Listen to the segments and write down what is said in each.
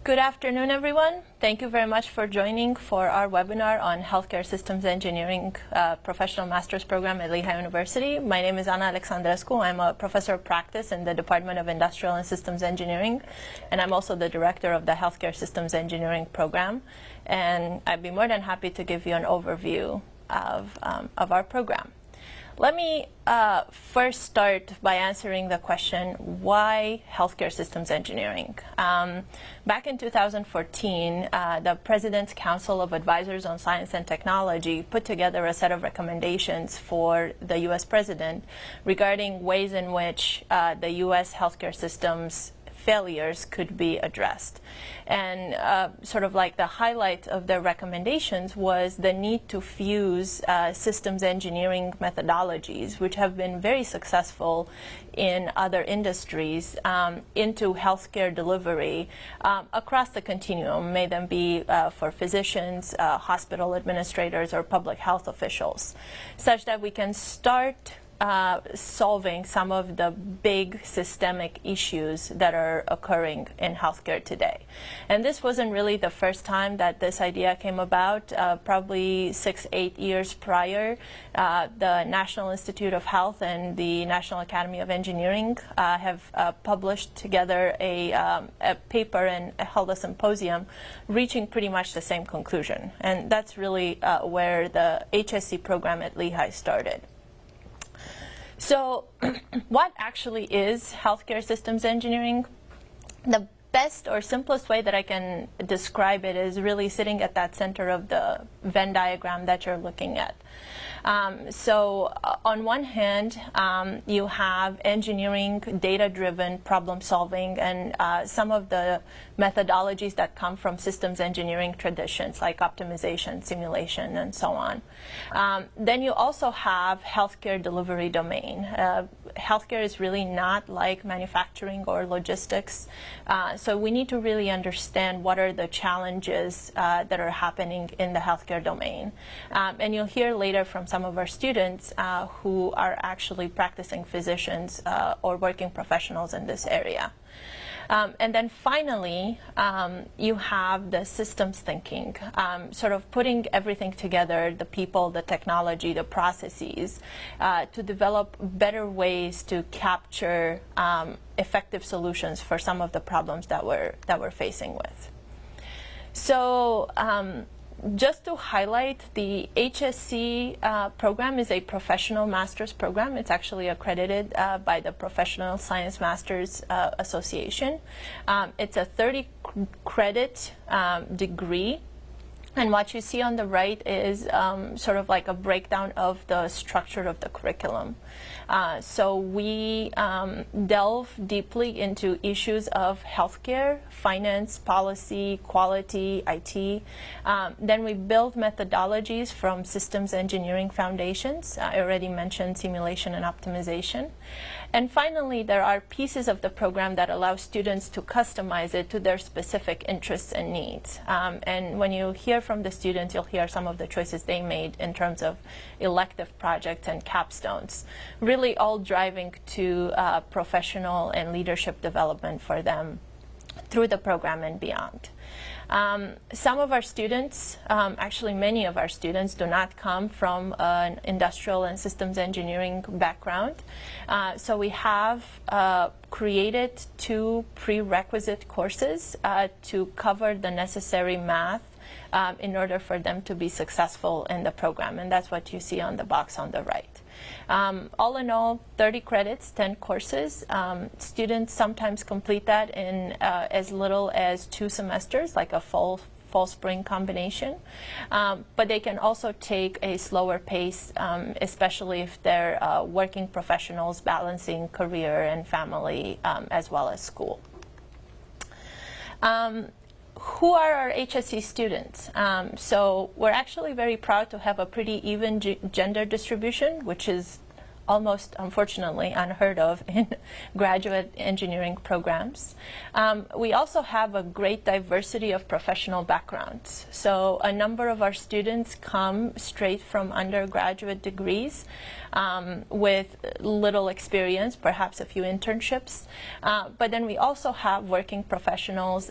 Good afternoon, everyone. Thank you very much for joining for our webinar on Healthcare Systems Engineering Professional Master's Program at Lehigh University. My name is Alexandrescu. I'm a professor of practice in the Department of Industrial and Systems Engineering, and I'm also the director of the Healthcare Systems Engineering Program. And I'd be more than happy to give you an overview of our program. Let me first start by answering the question, why healthcare systems engineering? Back in 2014, the President's Council of Advisors on Science and Technology put together a set of recommendations for the U.S. President regarding ways in which the U.S. healthcare systems failures could be addressed. And sort of like the highlight of their recommendations was the need to fuse systems engineering methodologies, which have been very successful in other industries, into healthcare delivery across the continuum, may them be for physicians, hospital administrators, or public health officials, such that we can start solving some of the big systemic issues that are occurring in healthcare today. And this wasn't really the first time that this idea came about. Probably 6-8 years prior, the National Institute of Health and the National Academy of Engineering have published together a paper and held a symposium reaching pretty much the same conclusion. And that's really where the HSE program at Lehigh started. So what actually is healthcare systems engineering? The best or simplest way that I can describe it is really sitting at that center of the Venn diagram that you're looking at. So on one hand, you have engineering, data-driven problem solving, and some of the methodologies that come from systems engineering traditions like optimization, simulation, and so on. Then you also have healthcare delivery domain. Healthcare is really not like manufacturing or logistics, so we need to really understand what are the challenges that are happening in the healthcare domain. And you'll hear later from some of our students who are actually practicing physicians or working professionals in this area. And then finally, you have the systems thinking, sort of putting everything together, the people, the technology, the processes, to develop better ways to capture effective solutions for some of the problems that we're facing with. So just to highlight, the HSE program is a professional master's program. It's actually accredited by the Professional Science Masters Association. It's a 30-credit degree. And what you see on the right is sort of like a breakdown of the structure of the curriculum. So we delve deeply into issues of healthcare, finance, policy, quality, IT. Then we build methodologies from systems engineering foundations. I already mentioned simulation and optimization. And finally, there are pieces of the program that allow students to customize it to their specific interests and needs. And when you hear from the students, you'll hear some of the choices they made in terms of elective projects and capstones, really all driving to professional and leadership development for them through the program and beyond. Some of our students, actually many of our students, do not come from an industrial and systems engineering background. So we have created 2 prerequisite courses to cover the necessary math in order for them to be successful in the program, and that's what you see on the box on the right. All in all, 30 credits, 10 courses. Students sometimes complete that in as little as 2 semesters, like a fall-spring combination. But they can also take a slower pace, especially if they're working professionals balancing career and family as well as school. Who are our HSE students? So we're actually very proud to have a pretty even gender distribution, which is almost, unfortunately, unheard of in graduate engineering programs. We also have a great diversity of professional backgrounds. So a number of our students come straight from undergraduate degrees with little experience, perhaps a few internships. But then we also have working professionals,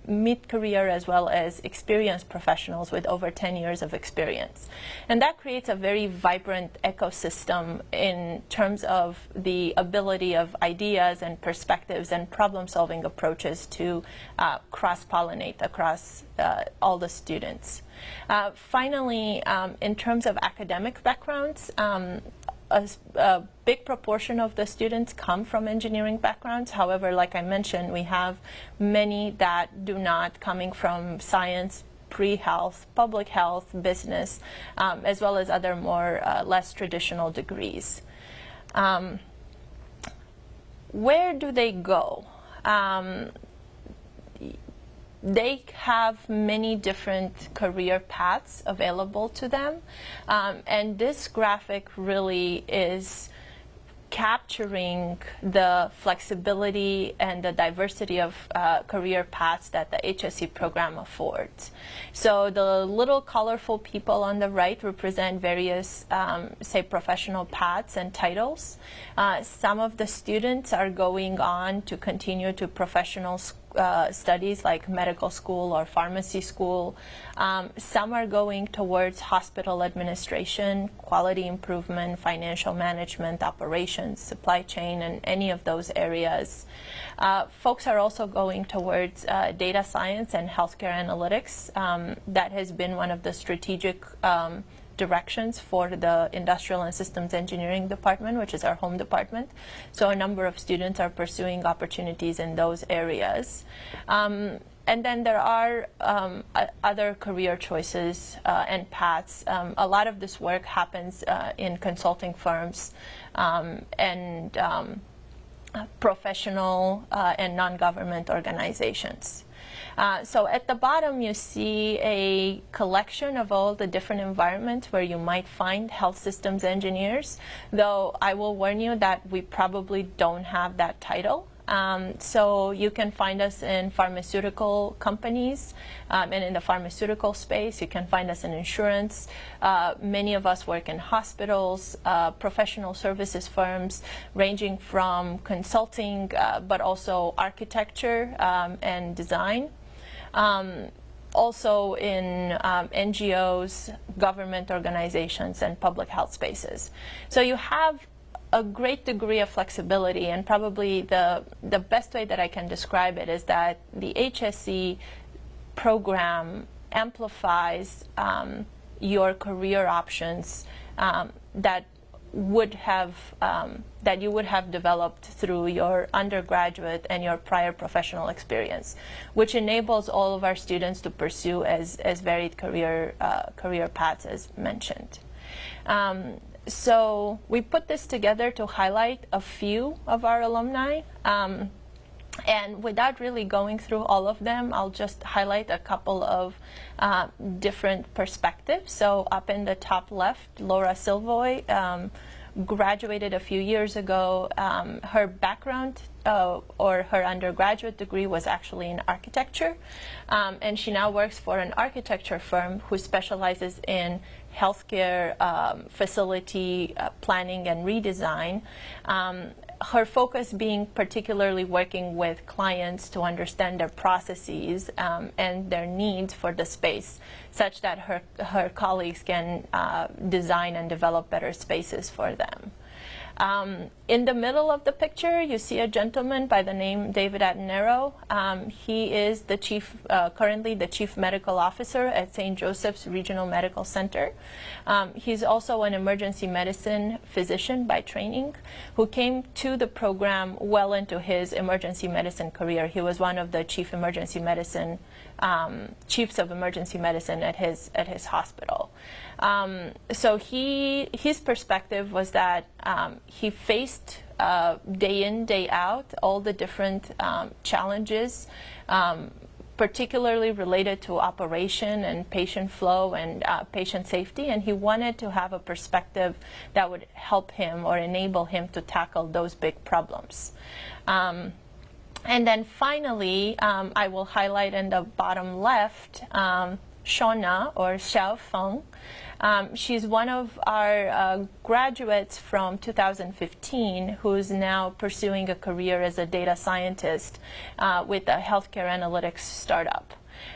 mid-career as well as experienced professionals with over 10 years of experience. And that creates a very vibrant ecosystem in terms of the ability of ideas and perspectives and problem-solving approaches to cross-pollinate across all the students. Finally, in terms of academic backgrounds, a big proportion of the students come from engineering backgrounds. However, like I mentioned, we have many that do not, coming from science, pre-health, public health, business, as well as other more less traditional degrees. Where do they go? They have many different career paths available to them, and this graphic really is capturing the flexibility and the diversity of career paths that the HSE program affords. So the little colorful people on the right represent various, say, professional paths and titles. Some of the students are going on to continue to professional studies like medical school or pharmacy school. Some are going towards hospital administration, quality improvement, financial management, operations, supply chain, and any of those areas. Folks are also going towards data science and healthcare analytics. That has been one of the strategic directions for the Industrial and Systems Engineering Department, which is our home department. So a number of students are pursuing opportunities in those areas. And then there are other career choices and paths. A lot of this work happens in consulting firms and professional and non-government organizations. So at the bottom, you see a collection of all the different environments where you might find health systems engineers, though I will warn you that we probably don't have that title. So you can find us in pharmaceutical companies and in the pharmaceutical space. You can find us in insurance. Many of us work in hospitals, professional services firms, ranging from consulting, but also architecture and design. Also in NGOs, government organizations, and public health spaces. So you have a great degree of flexibility, and probably the best way that I can describe it is that the HSE program amplifies your career options that you would have developed through your undergraduate and your prior professional experience, which enables all of our students to pursue as varied career paths as mentioned. So we put this together to highlight a few of our alumni. And without really going through all of them, I'll just highlight a couple of different perspectives. So up in the top left, Laura Silvoy graduated a few years ago. Her background or her undergraduate degree was actually in architecture. And she now works for an architecture firm who specializes in healthcare facility planning and redesign. Her focus being particularly working with clients to understand their processes and their needs for the space, such that her colleagues can design and develop better spaces for them. In the middle of the picture, you see a gentleman by the name David Atenero. He is the currently the Chief Medical Officer at St. Joseph's Regional Medical Center. He's also an emergency medicine physician by training who came to the program well into his emergency medicine career. He was one of the chiefs of emergency medicine at his hospital. So his perspective was that he faced day in, day out all the different challenges particularly related to operation and patient flow and patient safety, and he wanted to have a perspective that would help him or enable him to tackle those big problems. And then finally, I will highlight in the bottom left Shona, or Xiao Feng. She's one of our graduates from 2015 who's now pursuing a career as a data scientist with a healthcare analytics startup.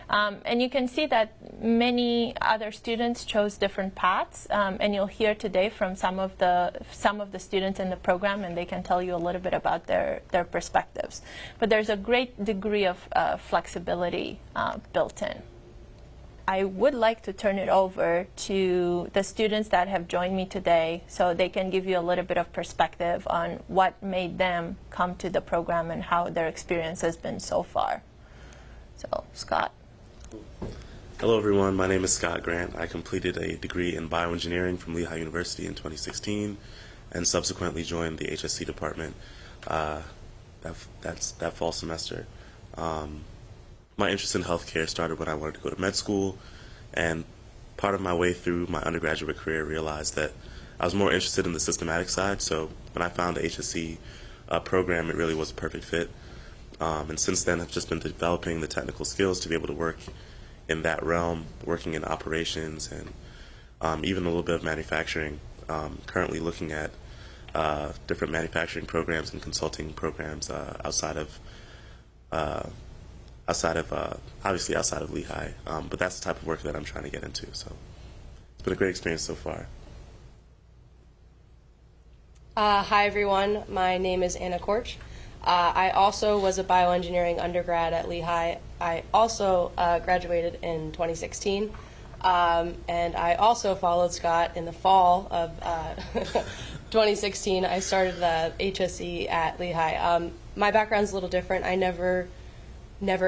And you can see that many other students chose different paths, and you'll hear today from some of the students in the program, and they can tell you a little bit about their perspectives. But there's a great degree of flexibility built in. I would like to turn it over to the students that have joined me today so they can give you a little bit of perspective on what made them come to the program and how their experience has been so far. So, Scott. Hello everyone, my name is Scott Grant. I completed a degree in bioengineering from Lehigh University in 2016 and subsequently joined the HSE department that fall semester. My interest in healthcare started when I wanted to go to med school, and part of my way through my undergraduate career realized that I was more interested in the systematic side, so when I found the HSE program, it really was a perfect fit. And since then, I've just been developing the technical skills to be able to work in that realm, working in operations and even a little bit of manufacturing. Currently looking at different manufacturing programs and consulting programs outside of obviously outside of Lehigh, but that's the type of work that I'm trying to get into. So it's been a great experience so far. Hi everyone, my name is Anna Korch. I also was a bioengineering undergrad at Lehigh. I also graduated in 2016, and I also followed Scott in the fall of 2016. I started the HSE at Lehigh. My background's a little different. I never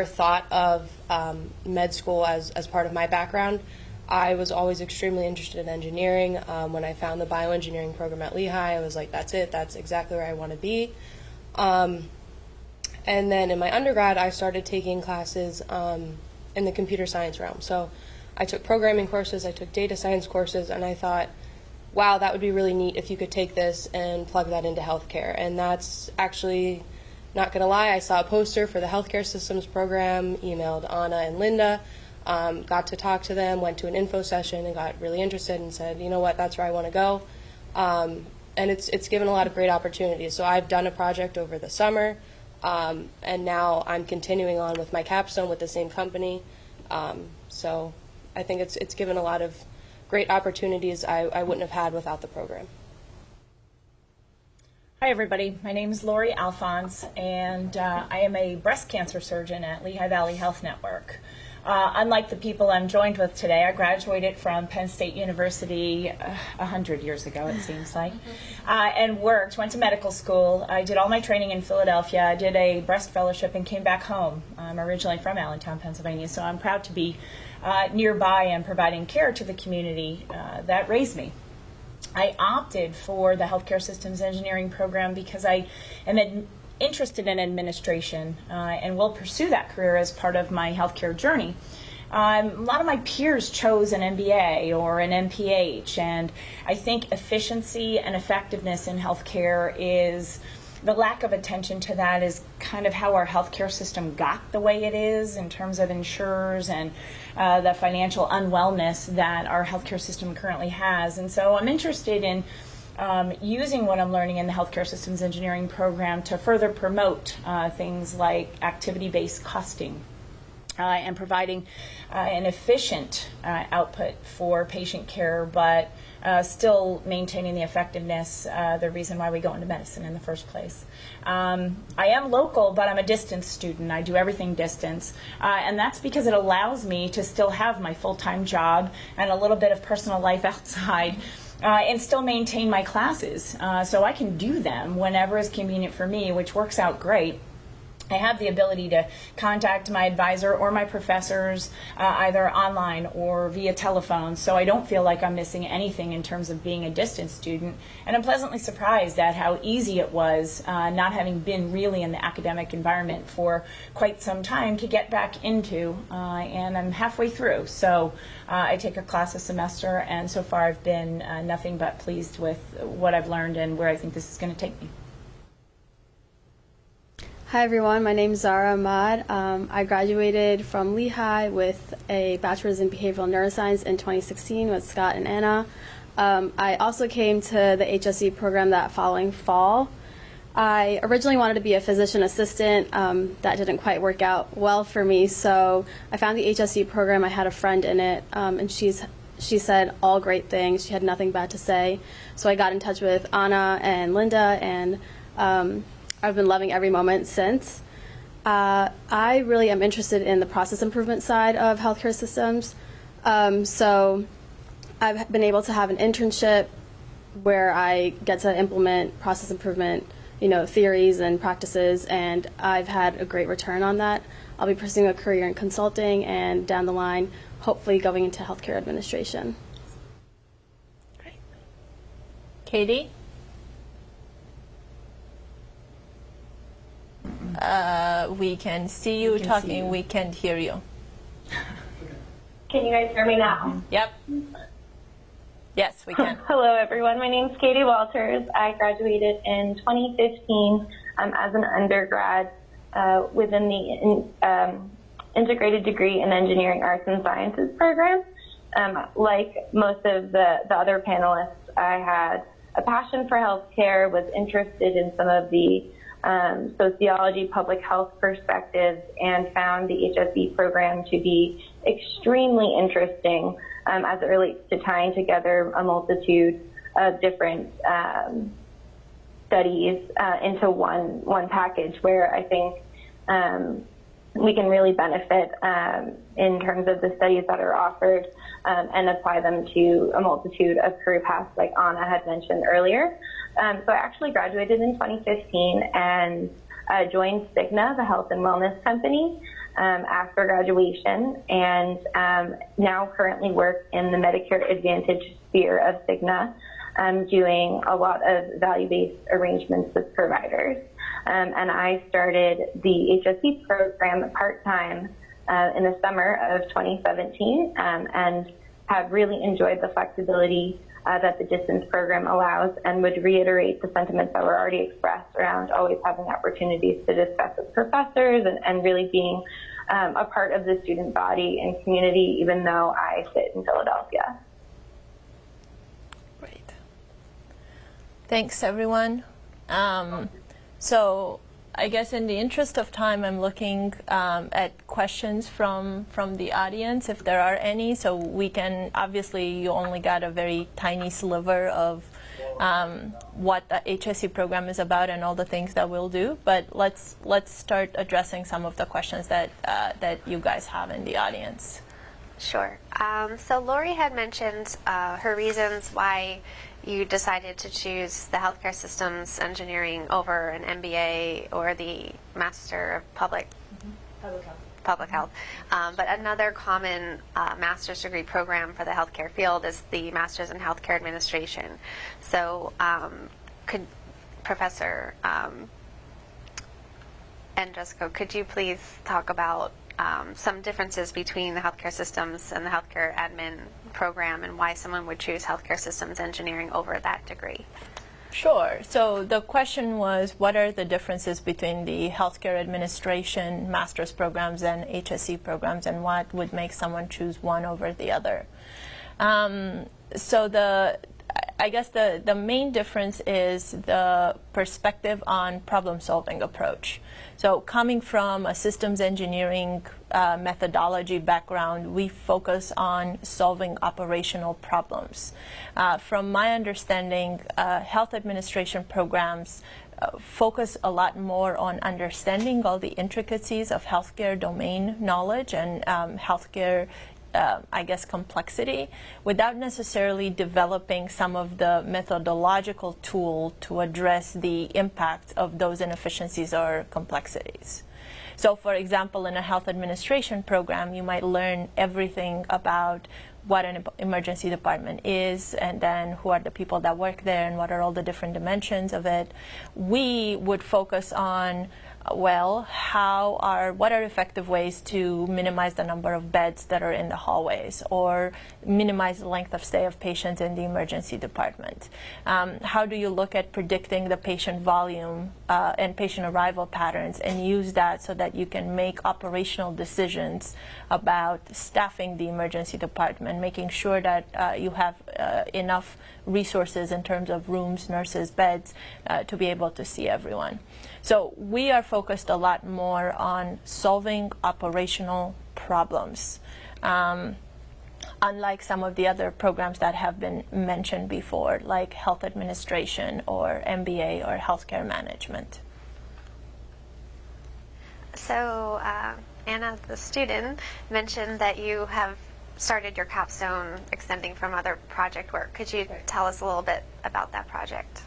thought of med school as part of my background. I was always extremely interested in engineering. When I found the bioengineering program at Lehigh, I was like, that's it, that's exactly where I want to be. And then in my undergrad, I started taking classes in the computer science realm. So I took programming courses, I took data science courses, and I thought, wow, that would be really neat if you could take this and plug that into healthcare. And that's actually, not going to lie, I saw a poster for the healthcare systems program, emailed Anna and Linda, got to talk to them, went to an info session and got really interested and said, you know what, that's where I want to go. And it's given a lot of great opportunities. So I've done a project over the summer, and now I'm continuing on with my capstone with the same company. So I think it's given a lot of great opportunities I wouldn't have had without the program. Hi everybody, my name is Lori Alphonse, and I am a breast cancer surgeon at Lehigh Valley Health Network. Unlike the people I'm joined with today, I graduated from Penn State University 100 years ago, it seems like, and went to medical school. I did all my training in Philadelphia. I did a breast fellowship and came back home. I'm originally from Allentown, Pennsylvania, so I'm proud to be nearby and providing care to the community that raised me. I opted for the Healthcare Systems Engineering program because I am interested in administration and will pursue that career as part of my healthcare journey. A lot of my peers chose an MBA or an MPH, and I think efficiency and effectiveness in healthcare is, the lack of attention to that is kind of how our healthcare system got the way it is in terms of insurers and the financial unwellness that our healthcare system currently has. And so I'm interested in using what I'm learning in the Healthcare Systems Engineering program to further promote things like activity-based costing and providing an efficient output for patient care, but still maintaining the effectiveness, the reason why we go into medicine in the first place. I am local, but I'm a distance student. I do everything distance, and that's because it allows me to still have my full-time job and a little bit of personal life outside, and still maintain my classes. So I can do them whenever is convenient for me, which works out great. I have the ability to contact my advisor or my professors either online or via telephone, so I don't feel like I'm missing anything in terms of being a distance student. And I'm pleasantly surprised at how easy it was, not having been really in the academic environment for quite some time, to get back into, and I'm halfway through. So I take a class a semester, and so far I've been nothing but pleased with what I've learned and where I think this is going to take me. Hi everyone, my name is Zara Ahmad. I graduated from Lehigh with a bachelor's in behavioral neuroscience in 2016 with Scott and Anna. I also came to the HSE program that following fall. I originally wanted to be a physician assistant. That didn't quite work out well for me, so I found the HSE program. I had a friend in it, and she said all great things. She had nothing bad to say. So I got in touch with Anna and Linda, and I've been loving every moment since. I really am interested in the process improvement side of healthcare systems. So I've been able to have an internship where I get to implement process improvement, theories and practices, and I've had a great return on that. I'll be pursuing a career in consulting and down the line, hopefully going into healthcare administration. Great. Katie? We can see you talking. We can't hear you. Can you guys hear me now? Yep. Yes, we can. Hello, everyone. My name's Katie Walters. I graduated in 2015 as an undergrad within the integrated degree in engineering, arts, and sciences program. Like most of the other panelists, I had a passion for healthcare, was interested in some of the sociology, public health perspectives, and found the HSE program to be extremely interesting as it relates to tying together a multitude of different studies into one package, where I think we can really benefit in terms of the studies that are offered and apply them to a multitude of career paths like Anna had mentioned earlier. So I actually graduated in 2015 and joined Cigna, the health and wellness company, after graduation, and now currently work in the Medicare Advantage sphere of Cigna, doing a lot of value-based arrangements with providers. And I started the HSE program part-time in the summer of 2017 and have really enjoyed the flexibility that the distance program allows, and would reiterate the sentiments that were already expressed around always having opportunities to discuss with professors and really being a part of the student body and community, even though I sit in Philadelphia. Great. Thanks, everyone. So I guess in the interest of time, I'm looking at questions from the audience, if there are any. So we can, obviously, you only got a very tiny sliver of what the HSE program is about and all the things that we'll do. But let's start addressing some of the questions that you guys have in the audience. Sure. So Lori had mentioned her reasons why you decided to choose the healthcare systems engineering over an MBA or the Master of Public Health. But another common master's degree program for the healthcare field is the Master's in Healthcare Administration. So could Professor Andrescu, could you please talk about some differences between the healthcare systems and the healthcare admin program, and why someone would choose healthcare systems engineering over that degree? Sure. So the question was, what are the differences between the healthcare administration master's programs and HSE programs, and what would make someone choose one over the other? So I guess the main difference is the perspective on problem-solving approach. So coming from a systems engineering methodology background, we focus on solving operational problems. From my understanding, health administration programs focus a lot more on understanding all the intricacies of healthcare domain knowledge and healthcare I guess, complexity, without necessarily developing some of the methodological tool to address the impact of those inefficiencies or complexities. So for example, in a health administration program, you might learn everything about what an emergency department is, and then who are the people that work there, and what are all the different dimensions of it. We would focus on, well, what are effective ways to minimize the number of beds that are in the hallways, or minimize the length of stay of patients in the emergency department? How do you look at predicting the patient volume and patient arrival patterns, and use that so that you can make operational decisions about staffing the emergency department, making sure that you have enough resources in terms of rooms, nurses, beds to be able to see everyone. So we are focused a lot more on solving operational problems, unlike some of the other programs that have been mentioned before, like health administration or MBA or healthcare management. So Anna, the student, mentioned that you have started your capstone extending from other project work. Could you tell us a little bit about that project?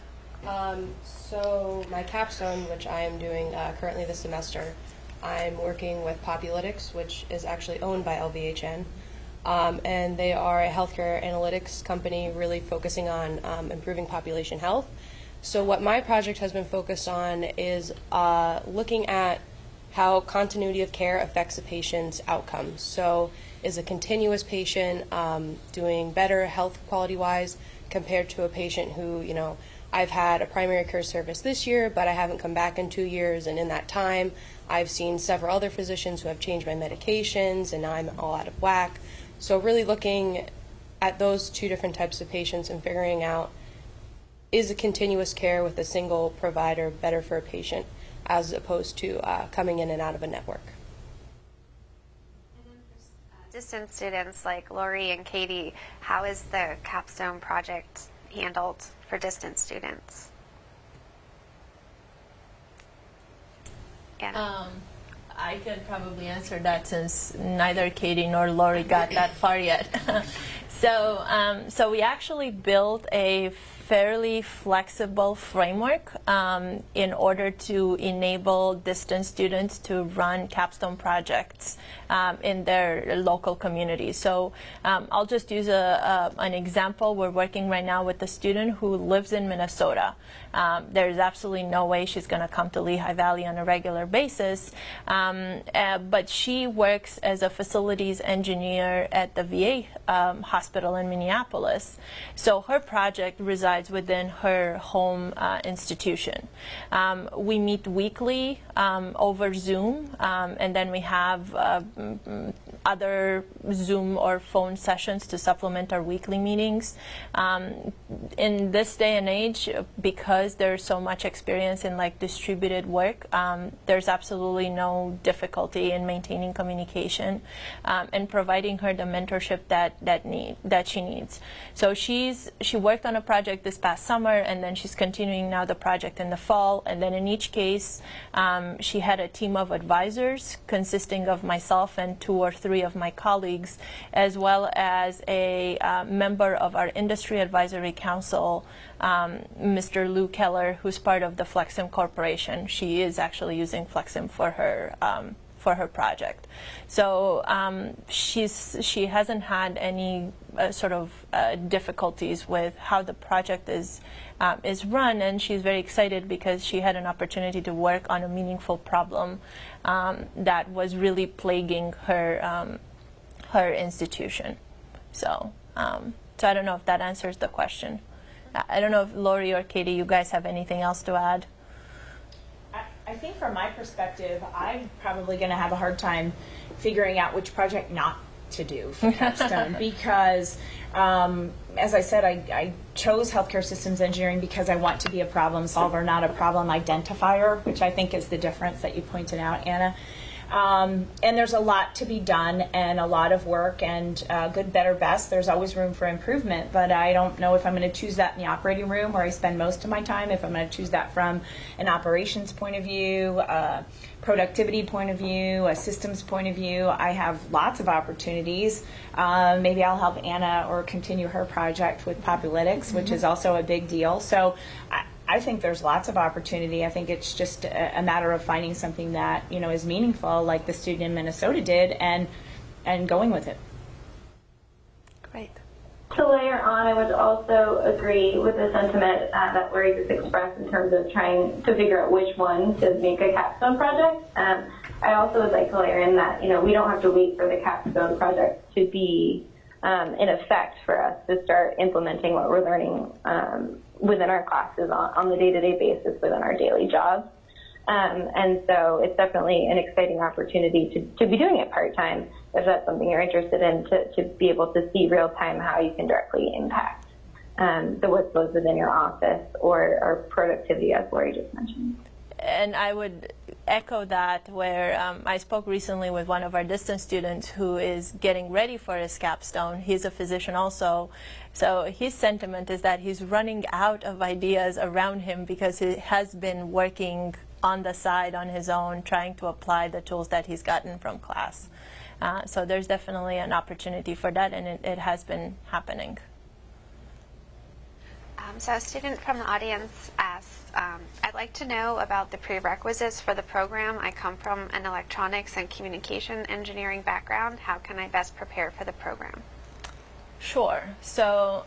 So my capstone, which I am doing currently this semester, I'm working with Populitics, which is actually owned by LVHN. And they are a healthcare analytics company really focusing on improving population health. So what my project has been focused on is looking at how continuity of care affects a patient's outcomes. So is a continuous patient doing better health quality-wise compared to a patient who, you know, I've had a primary care service this year, but I haven't come back in 2 years, and in that time, I've seen several other physicians who have changed my medications, and now I'm all out of whack. So really looking at those two different types of patients and figuring out, is a continuous care with a single provider better for a patient as opposed to coming in and out of a network? Distance students like Lori and Katie, how is the capstone project handled for distance students? Anna. I can probably answer that since neither Katie nor Lori got that far yet. So we actually built a fairly flexible framework in order to enable distance students to run capstone projects in their local communities. So I'll just use an example. We're working right now with a student who lives in Minnesota. There's absolutely no way she's going to come to Lehigh Valley on a regular basis, but she works as a facilities engineer at the VA hospital in Minneapolis. So her project resides within her home institution. We meet weekly over Zoom, and then we have other Zoom or phone sessions to supplement our weekly meetings. In this day and age, because there's so much experience in like distributed work, there's absolutely no difficulty in maintaining communication and providing her the mentorship that she needs. So she worked on a project this past summer, and then she's continuing now the project in the fall. And then in each case, she had a team of advisors consisting of myself and 2 or 3 of my colleagues, as well as a member of our industry advisory council, Mr. Lou Keller, who's part of the Flexim Corporation. She is actually using Flexim for her project. So she hasn't had any sort of difficulties with how the project is run, and she's very excited because she had an opportunity to work on a meaningful problem that was really plaguing her institution. So I don't know if that answers the question. I don't know if Lori or Katie, you guys have anything else to add? I think from my perspective, I'm probably going to have a hard time figuring out which project not to do for capstone because, as I said, I chose healthcare systems engineering because I want to be a problem solver, not a problem identifier, which I think is the difference that you pointed out, Anna. And there's a lot to be done and a lot of work and good, better, best. There's always room for improvement, but I don't know if I'm going to choose that in the operating room where I spend most of my time, if I'm going to choose that from an operations point of view, a productivity point of view, a systems point of view. I have lots of opportunities. Maybe I'll help Anna or continue her project with Populitics, which is also a big deal. So I think there's lots of opportunity. I think it's just a matter of finding something that, you know, is meaningful, like the student in Minnesota did, and going with it. Great. To layer on, I would also agree with the sentiment that Lori just expressed in terms of trying to figure out which one to make a capstone project. I also would like to layer in that, you know, we don't have to wait for the capstone project to be in effect for us to start implementing what we're learning within our classes on the day-to-day basis within our daily jobs. And so it's definitely an exciting opportunity to be doing it part-time if that's something you're interested in, to be able to see real-time how you can directly impact the workflows within your office or productivity, as Lori just mentioned. And I would echo that, where I spoke recently with one of our distance students who is getting ready for his capstone. He's a physician also. So his sentiment is that he's running out of ideas around him because he has been working on the side on his own, trying to apply the tools that he's gotten from class. So there's definitely an opportunity for that, and it has been happening. So a student from the audience asked, I'd like to know about the prerequisites for the program. I come from an electronics and communication engineering background. How can I best prepare for the program? Sure. So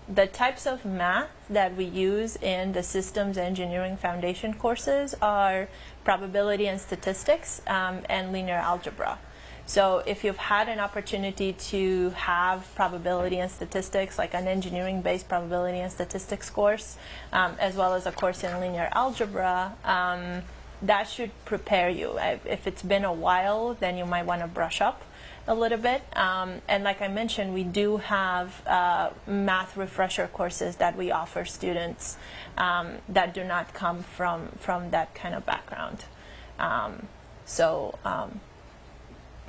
the types of math that we use in the systems engineering foundation courses are probability and statistics and linear algebra. So if you've had an opportunity to have probability and statistics, like an engineering-based probability and statistics course, as well as a course in linear algebra, that should prepare you. If it's been a while, then you might want to brush up a little bit. And like I mentioned, we do have math refresher courses that we offer students that do not come from that kind of background.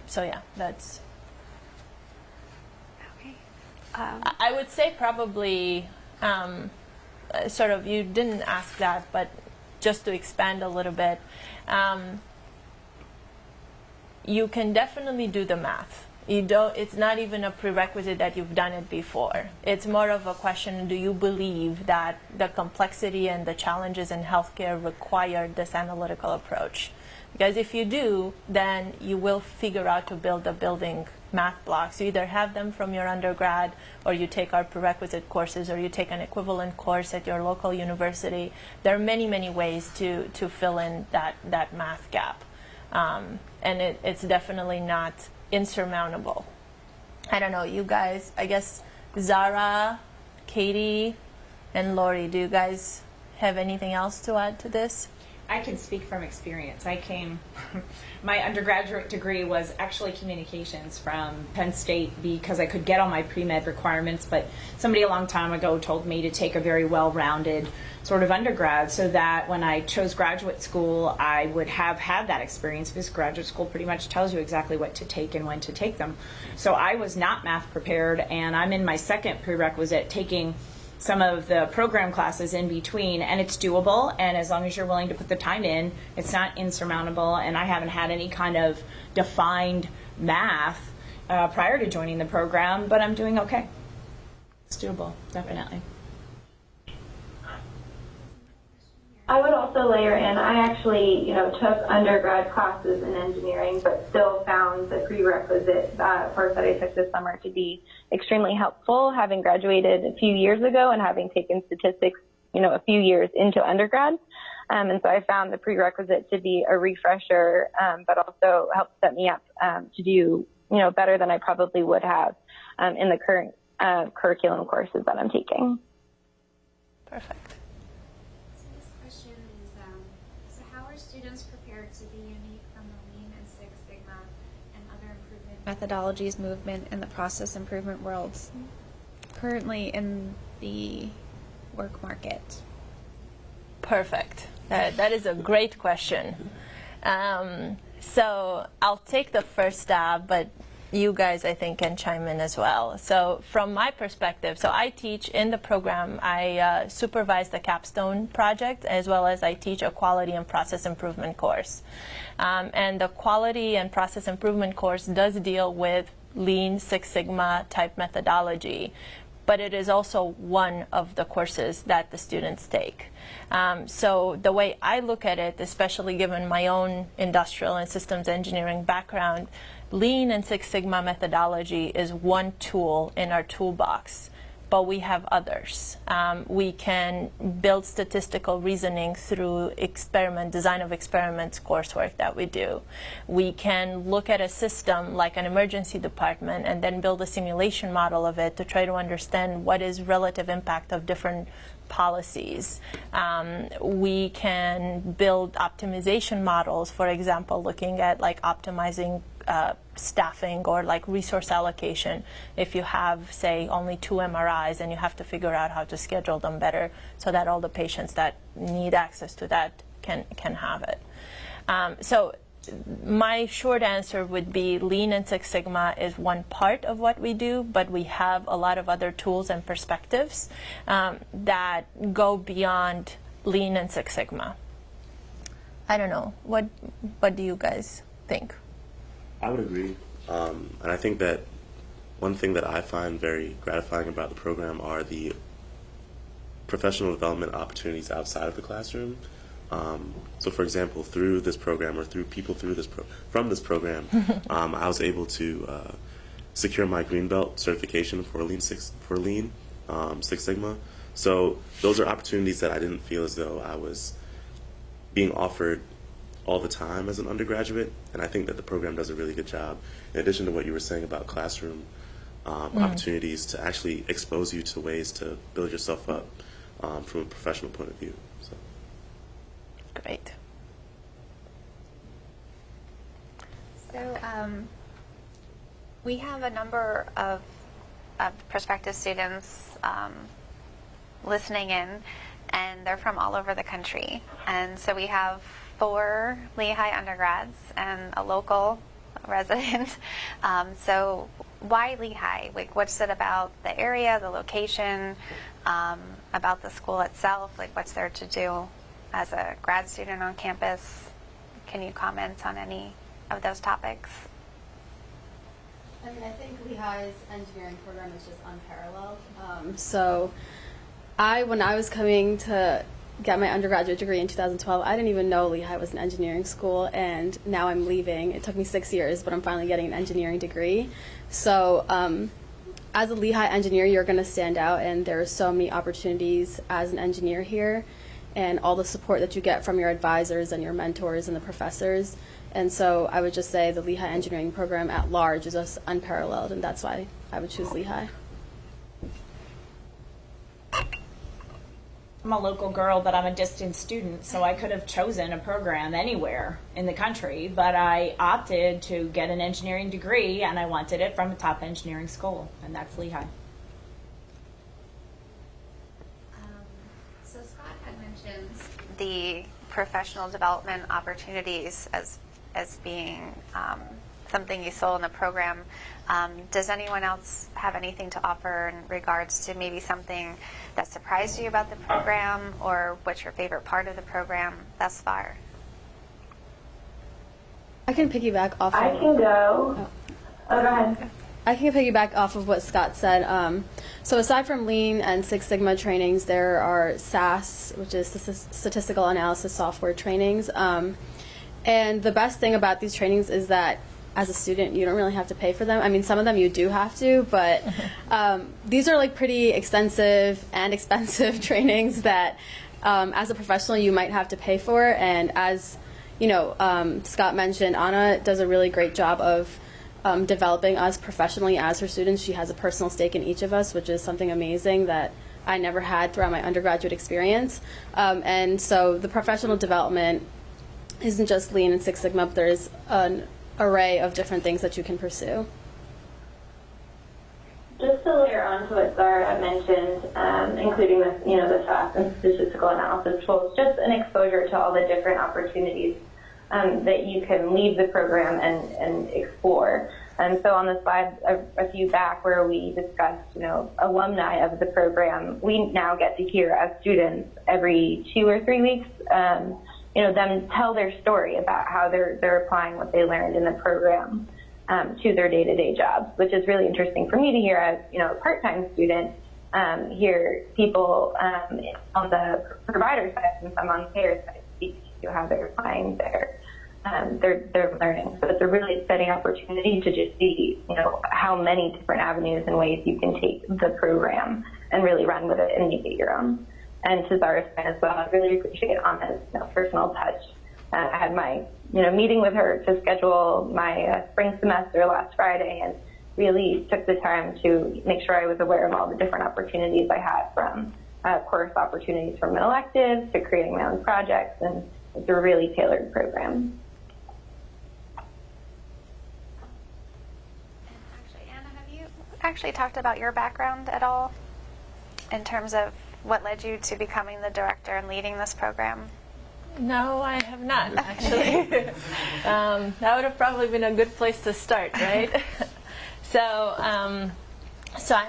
So yeah, that's. Okay. I would say probably, sort of, you didn't ask that, but just to expand a little bit, you can definitely do the math. It's not even a prerequisite that you've done it before. It's more of a question, do you believe that the complexity and the challenges in healthcare require this analytical approach? Because if you do, then you will figure out to build the building math blocks. You either have them from your undergrad, or you take our prerequisite courses, or you take an equivalent course at your local university. There are many, many ways to fill in that math gap. And it's definitely not insurmountable. I don't know, you guys, I guess Zara, Katie, and Lori, do you guys have anything else to add to this? I can speak from experience. My undergraduate degree was actually communications from Penn State because I could get all my pre-med requirements, but somebody a long time ago told me to take a very well-rounded sort of undergrad so that when I chose graduate school, I would have had that experience, because graduate school pretty much tells you exactly what to take and when to take them. So I was not math prepared, and I'm in my second prerequisite taking some of the program classes in between, and it's doable, and as long as you're willing to put the time in, it's not insurmountable. And I haven't had any kind of defined math prior to joining the program, but I'm doing okay. It's doable, definitely. I would also layer in, I actually, took undergrad classes in engineering, but still found the prerequisite course that I took this summer to be extremely helpful, having graduated a few years ago and having taken statistics, a few years into undergrad. And so I found the prerequisite to be a refresher, but also helped set me up to do, better than I probably would have in the current curriculum courses that I'm taking. Perfect. Students prepared to be unique from the Lean and Six Sigma and other improvement methodologies movement in the process improvement worlds currently in the work market? Perfect. That is a great question. So I'll take the first stab, but you guys, I think, can chime in as well. So from my perspective, so I teach in the program, I supervise the capstone project, as well as I teach a quality and process improvement course. And the quality and process improvement course does deal with Lean Six Sigma type methodology. but it is also one of the courses that the students take. So the way I look at it, especially given my own industrial and systems engineering background, Lean and Six Sigma methodology is one tool in our toolbox, but we have others. We can build statistical reasoning through design of experiments coursework that we do. We can look at a system like an emergency department and then build a simulation model of it to try to understand what is relative impact of different policies. We can build optimization models, for example, looking at like optimizing staffing or like resource allocation. If you have, say, only 2 MRIs and you have to figure out how to schedule them better so that all the patients that need access to that can have it. So my short answer would be Lean and Six Sigma is one part of what we do, but we have a lot of other tools and perspectives that go beyond Lean and Six Sigma. I don't know. What do you guys think? I would agree. And I think that one thing that I find very gratifying about the program are the professional development opportunities outside of the classroom. So, for example, through this program or through people from this program, I was able to secure my Green Belt certification for Lean Six Sigma. So those are opportunities that I didn't feel as though I was being offered all the time as an undergraduate, and I think that the program does a really good job. In addition to what you were saying about classroom opportunities to actually expose you to ways to build yourself up from a professional point of view. So. Great. So we have a number of prospective students listening in, and they're from all over the country. And so we have 4 Lehigh undergrads and a local resident. So why Lehigh? Like, what's it about the area, the location, about the school itself? Like, what's there to do as a grad student on campus? Can you comment on any of those topics? I mean, I think Lehigh's engineering program is just unparalleled. So when I was coming to get my undergraduate degree in 2012, I didn't even know Lehigh was an engineering school, and now I'm leaving. It took me 6 years, but I'm finally getting an engineering degree. So as a Lehigh engineer, you're going to stand out, and there are so many opportunities as an engineer here, and all the support that you get from your advisors and your mentors and the professors. And so I would just say the Lehigh engineering program at large is just unparalleled, and that's why I would choose Lehigh. I'm a local girl, but I'm a distance student, so I could have chosen a program anywhere in the country, but I opted to get an engineering degree, and I wanted it from a top engineering school, and that's Lehigh. So Scott had mentioned the professional development opportunities as being something you saw in the program. Does anyone else have anything to offer in regards to maybe something that surprised you about the program, or what's your favorite part of the program thus far? I can piggyback off of... I can go. Oh, go ahead. I can piggyback off of what Scott said. So aside from Lean and Six Sigma trainings, there are SAS, which is statistical analysis software trainings. And the best thing about these trainings is that as a student, you don't really have to pay for them. I mean, some of them you do have to, but these are like pretty extensive and expensive trainings that as a professional you might have to pay for. And as you know, Scott mentioned, Anna does a really great job of developing us professionally as her students. She has a personal stake in each of us, which is something amazing that I never had throughout my undergraduate experience. And so the professional development isn't just Lean and Six Sigma, but there's an array of different things that you can pursue. Just to layer on to what Zara mentioned, including the SAS and statistical analysis tools, just an exposure to all the different opportunities that you can leave the program and explore. And so on the slide a few back where we discussed, alumni of the program, we now get to hear as students every 2 or 3 weeks, them tell their story about how they're applying what they learned in the program to their day-to-day jobs, which is really interesting for me to hear as, a part-time student, hear people on the provider side and some on the payer side speak to how they're applying their learning. So it's a really exciting opportunity to just see, how many different avenues and ways you can take the program and really run with it and make it your own. And to Zara's point as well, I really appreciate Anna's personal touch. I had my meeting with her to schedule my spring semester last Friday, and really took the time to make sure I was aware of all the different opportunities I had, from course opportunities from an elective to creating my own projects, and it's a really tailored program. Actually, Anna, have you actually talked about your background at all in terms of what led you to becoming the director and leading this program? No, I have not, actually. That would have probably been a good place to start, right? So I'm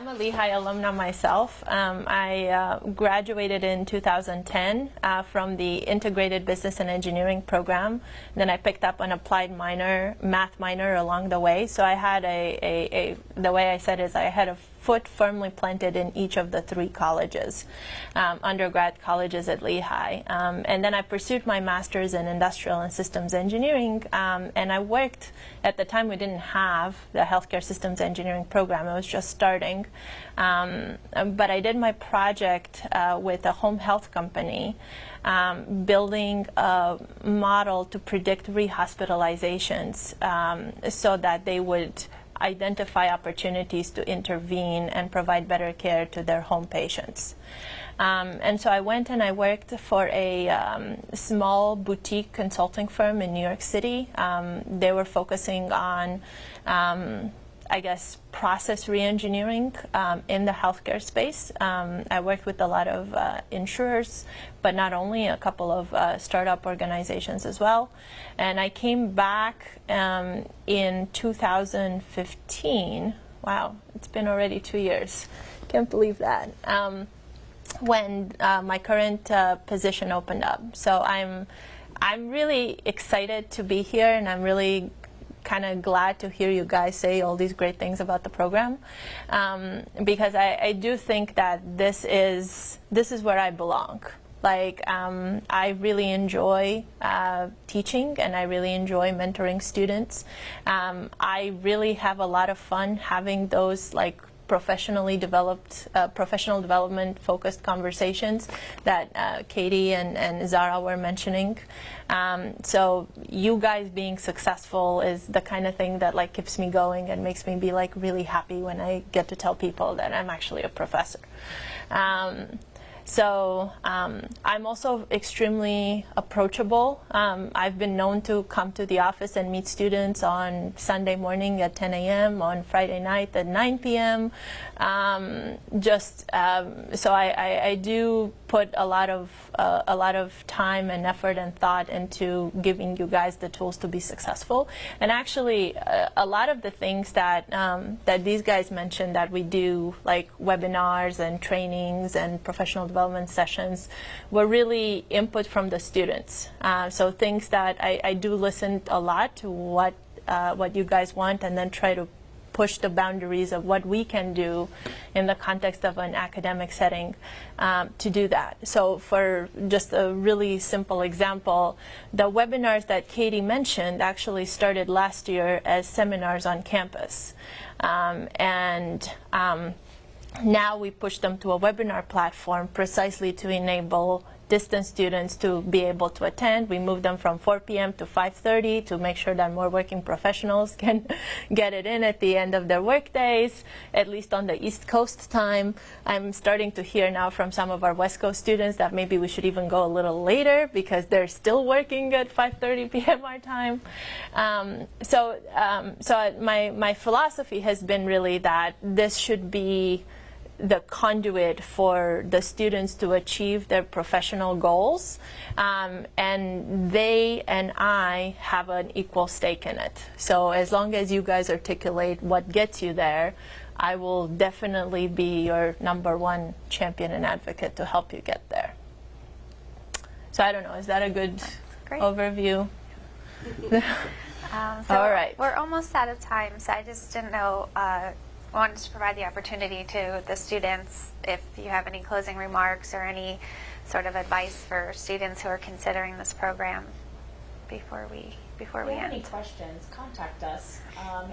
a Lehigh alumna myself. I graduated in 2010 from the Integrated Business and Engineering program. Then I picked up an applied math minor along the way. So I had the way I said is I had a foot firmly planted in each of the 3 colleges, undergrad colleges at Lehigh. And then I pursued my master's in industrial and systems engineering, and I worked, at the time we didn't have the healthcare systems engineering program, it was just starting. But I did my project with a home health company, building a model to predict rehospitalizations so that they would identify opportunities to intervene and provide better care to their home patients. And so I went and I worked for a small boutique consulting firm in New York City. They were focusing on, process reengineering in the healthcare space. I worked with a lot of insurers, but not only, a couple of startup organizations as well. And I came back in 2015. Wow, it's been already 2 years. Can't believe that. When my current position opened up. So I'm really excited to be here, and I'm really kind of glad to hear you guys say all these great things about the program, because I do think that this is where I belong. Like, I really enjoy teaching, and I really enjoy mentoring students. I really have a lot of fun having those professional development focused conversations that Katie and Zara were mentioning. So you guys being successful is the kind of thing that keeps me going and makes me be really happy when I get to tell people that I'm actually a professor. So I'm also extremely approachable. I've been known to come to the office and meet students on Sunday morning at 10 a.m., on Friday night at 9 p.m. So I do put a lot of time and effort and thought into giving you guys the tools to be successful. And actually, a lot of the things that these guys mentioned that we do, like webinars and trainings and professional development sessions, were really input from the students. So things that I do listen a lot to what you guys want, and then try to push the boundaries of what we can do in the context of an academic setting to do that. So for just a really simple example, the webinars that Katie mentioned actually started last year as seminars on campus. Now we push them to a webinar platform precisely to enable distance students to be able to attend. We move them from 4 p.m. to 5:30 to make sure that more working professionals can get it in at the end of their work days, at least on the East Coast time. I'm starting to hear now from some of our West Coast students that maybe we should even go a little later because they're still working at 5:30 p.m. our time. So my philosophy has been really that this should be the conduit for the students to achieve their professional goals, and they and I have an equal stake in it. So as long as you guys articulate what gets you there, I will definitely be your #1 champion and advocate to help you get there. So I don't know, is that a good overview? So all right. We're almost out of time, so I just didn't know wanted to provide the opportunity to the students if you have any closing remarks or any sort of advice for students who are considering this program before we If you have end. any questions, contact us.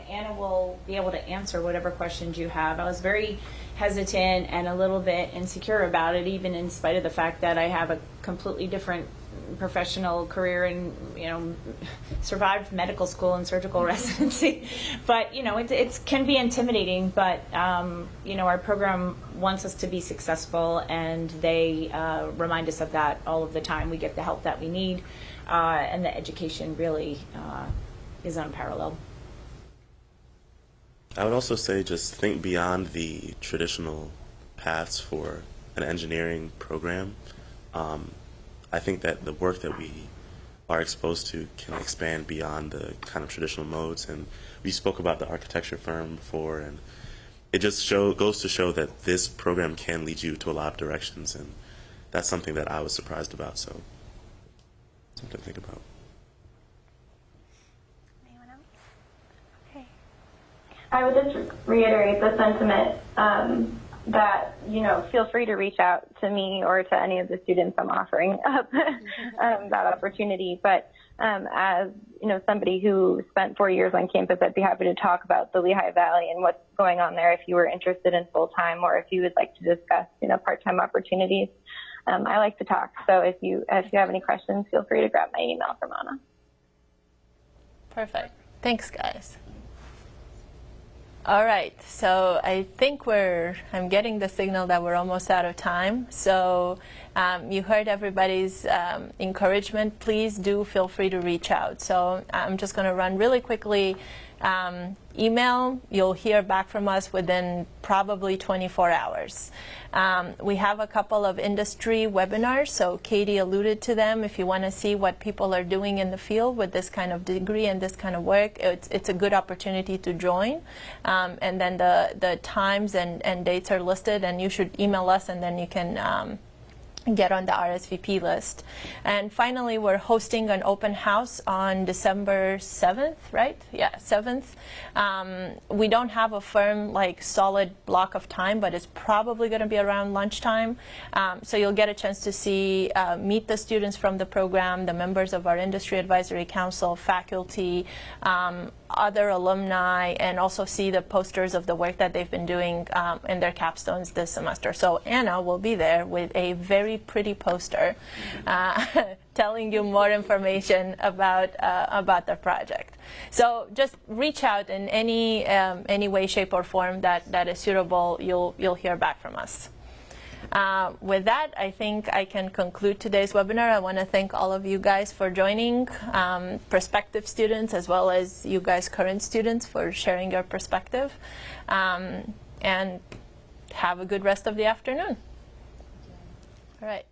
Anna will be able to answer whatever questions you have. I was very hesitant and a little bit insecure about it, even in spite of the fact that I have a completely different professional career and, you know, survived medical school and surgical residency. But, you know, it can be intimidating, but, you know, our program wants us to be successful, and they remind us of that all of the time. We get the help that we need, and the education really is unparalleled. I would also say just think beyond the traditional paths for an engineering program. I think that the work that we are exposed to can expand beyond the kind of traditional modes. And we spoke about the architecture firm before, and it just goes to show that this program can lead you to a lot of directions, and that's something that I was surprised about. So something to think about. Anyone else? Okay. I would just reiterate the sentiment that, you know, feel free to reach out to me or to any of the students I'm offering up that opportunity. But as, you know, somebody who spent 4 years on campus, I'd be happy to talk about the Lehigh Valley and what's going on there if you were interested in full-time, or if you would like to discuss, you know, part-time opportunities. I like to talk. So if you have any questions, feel free to grab my email from Anna. Perfect. Thanks, guys. All right, so I think I'm getting the signal that we're almost out of time. So you heard everybody's encouragement. Please do feel free to reach out. So I'm just going to run really quickly. Email, you'll hear back from us within probably 24 hours. We have a couple of industry webinars, so Katie alluded to them. If you want to see what people are doing in the field with this kind of degree and this kind of work, it's a good opportunity to join. And then the times and dates are listed, and you should email us, and then you can get on the RSVP list. And finally, we're hosting an open house on December 7th, right? Yeah, 7th. We don't have a firm, like, solid block of time, but it's probably going to be around lunchtime. So you'll get a chance to meet the students from the program, the members of our Industry Advisory Council, faculty, other alumni, and also see the posters of the work that they've been doing in their capstones this semester. So Anna will be there with a very pretty poster telling you more information about the project. So just reach out in any way, shape, or form that is suitable. You'll hear back from us. With that, I think I can conclude today's webinar. I want to thank all of you guys for joining, prospective students as well as you guys current students for sharing your perspective, and have a good rest of the afternoon. All right.